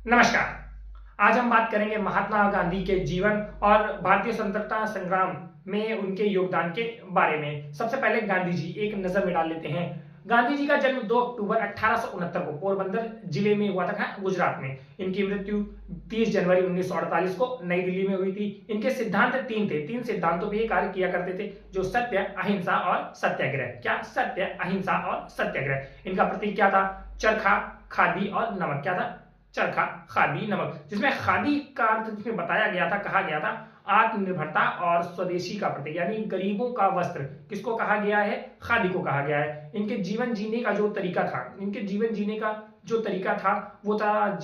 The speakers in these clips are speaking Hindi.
नमस्कार। आज हम बात करेंगे महात्मा गांधी के जीवन और भारतीय स्वतंत्रता संग्राम में उनके योगदान के बारे में। सबसे पहले गांधी जी एक नजर में डाल लेते हैं। गांधी जी का जन्म 2 अक्टूबर 1869 को पोरबंदर जिले में हुआ था, गुजरात में। इनकी मृत्यु 30 जनवरी 1948 को नई दिल्ली में हुई थी। इनके सिद्धांत तीन थे। तीन सिद्धांतों पर ये कार्य किया करते थे, जो सत्य, अहिंसा और सत्याग्रह। क्या? सत्य, अहिंसा और सत्याग्रह। इनका प्रतीक क्या था? चरखा, खादी और नमक। क्या था? चरखा, खादी, नमक। जिसमें खादी का अर्थ जिसमें बताया गया था, कहा गया था आत्मनिर्भरता और स्वदेशी का प्रतीक, यानी गरीबों का वस्त्र। किसको कहा गया है? खादी को कहा गया है। इनके जीवन जीने का जो तरीका था, वो था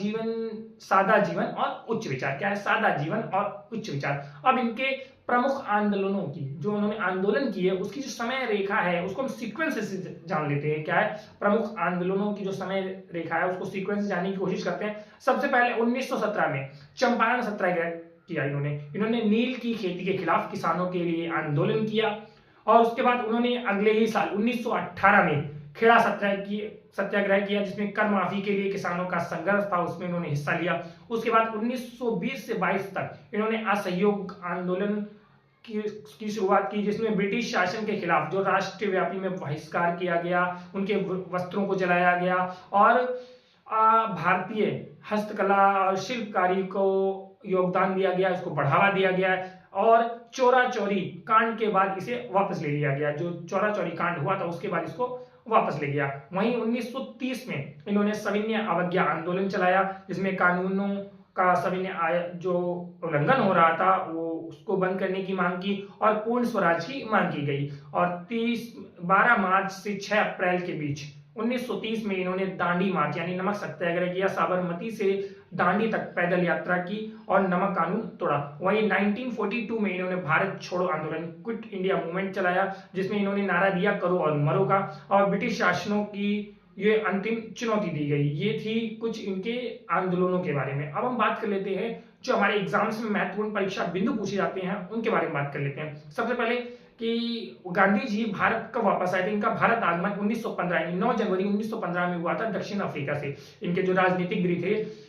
सादा जीवन और उच्च विचार। क्या है? सादा जीवन और उच्च विचार। अब इनके प्रमुख आंदोलनों की, जो उन्होंने आंदोलन किए, उसकी जो समय रेखा है उसको हम सीक्वेंस से जान लेते हैं। क्या है? प्रमुख आंदोलनों की जो समय रेखा है उसको सीक्वेंस से जानने की कोशिश करते हैं। सबसे पहले 1917 में चंपारण सत्याग्रह किया इन्होंने नील की खेती के खिलाफ किसानों के लिए आंदोलन किया। और उसके बाद उन्होंने अगले ही साल 1918 में खेड़ा सत्याग्रह किया, जिसमें कर माफी के लिए किसानों का संघर्ष था, उसमें इन्होंने हिस्सा लिया। उसके बाद 1920 से 22 तक इन्होंने असहयोग आंदोलन की शुरुआत की, जिसमें ब्रिटिश शासन के खिलाफ जो राष्ट्रव्यापी में बहिष्कार किया गया, उनके वस्त्रों को जलाया गया और भारतीय हस्तकला और शिल्पकारी को योगदान दिया गया, इसको बढ़ावा दिया गया और चोरा चोरी कांड के बाद इसे वापस ले लिया गया। जो चोरा चोरी कांड हुआ था उसके बाद इसको वापस ले गया। वहीं 1930 में इन्होंने सविनय अवज्ञा आंदोलन चलाया, जिसमें कानूनों का सविनय जो उल्लंघन हो रहा था वो उसको बंद करने की मांग की और पूर्ण स्वराज की मांग की गई। और 12 मार्च से 6 अप्रैल के बीच 1930 में इन्होंने दांडी मार्च यानी नमक सत्याग्रह किया। साबरमती से दांडी तक पैदल यात्रा की और नमक कानून तोड़ा। वहीं 1942 में इन्होंने भारत छोड़ो आंदोलन, क्विट इंडिया मूवमेंट चलाया, जिसमें इन्होंने नारा दिया करो और मरो का, और ब्रिटिश शासनों की ये अंतिम चुनौती दी गई। ये थी कुछ इनके आंदोलनों के बारे में। अब हम बात कर लेते हैं जो हमारे एग्जाम्स में महत्वपूर्ण परीक्षा बिंदु पूछे जाते हैं, उनके बारे में बात कर लेते हैं। सबसे पहले कि गांधी जी भारत कब वापस आए थे। इनका भारत आगमन 1915 यानी 9 जनवरी 1915 में हुआ था, दक्षिण अफ्रीका से। इनके जो राजनीतिक गृह थे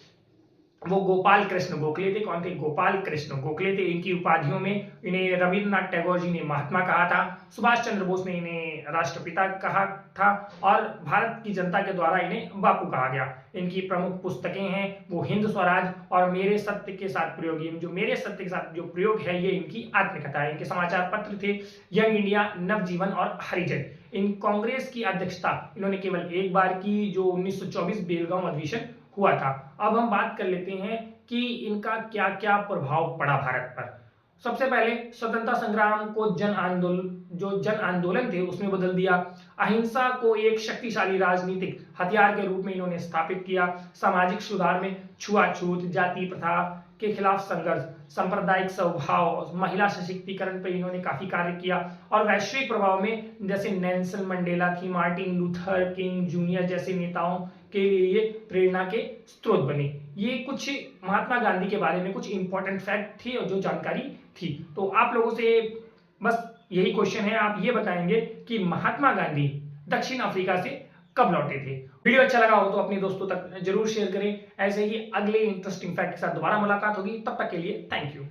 वो गोपाल कृष्ण गोखले थे। कौन थे? गोपाल कृष्ण गोखले थे। इनकी उपाधियों में इन्हें रविन्द्रनाथ टैगोर जी ने महात्मा कहा था, सुभाष चंद्र बोस ने इन्हें राष्ट्रपिता कहा था और भारत की जनता के द्वारा इन्हें बापू कहा गया। इनकी प्रमुख पुस्तकें हैं वो हिंद स्वराज और मेरे सत्य के साथ प्रयोग। जो मेरे सत्य के साथ जो प्रयोग है ये इनकी आत्मकथा है। इनके समाचार पत्र थे यंग इंडिया, नवजीवन और हरिजन। इन कांग्रेस की अध्यक्षता इन्होंने केवल एक बार की, जो 1924 बेलगांव अधिवेशन हुआ था। अब हम बात कर लेते हैं कि इनका क्या क्या प्रभाव पड़ा भारत पर। सबसे पहले स्वतंत्रता संग्राम को जन आंदोलन थे उसमें बदल दिया। अहिंसा को एक शक्तिशाली राजनीतिक हथियार के रूप में इन्होंने स्थापित किया। सामाजिक सुधार में छुआछूत, जाति प्रथा के खिलाफ संघर्ष, सांप्रदायिक स्वभाव, महिला सशक्तिकरण पर इन्होंने काफी कार्य किया। और वैश्विक प्रभाव में जैसे नेल्सन मंडेला थी, मार्टिन लूथर किंग जूनियर जैसे नेताओं के लिए ये प्रेरणा के स्रोत बने। ये कुछ महात्मा गांधी के बारे में कुछ इंपॉर्टेंट फैक्ट थी और जो जानकारी थी। तो आप लोगों से बस यही क्वेश्चन है, आप ये बताएंगे कि महात्मा गांधी दक्षिण अफ्रीका से कब लौटे थे। वीडियो अच्छा लगा हो तो अपने दोस्तों तक जरूर शेयर करें। ऐसे ही अगले इंटरेस्टिंग फैक्ट के साथ दोबारा मुलाकात होगी, तब तक के लिए थैंक यू।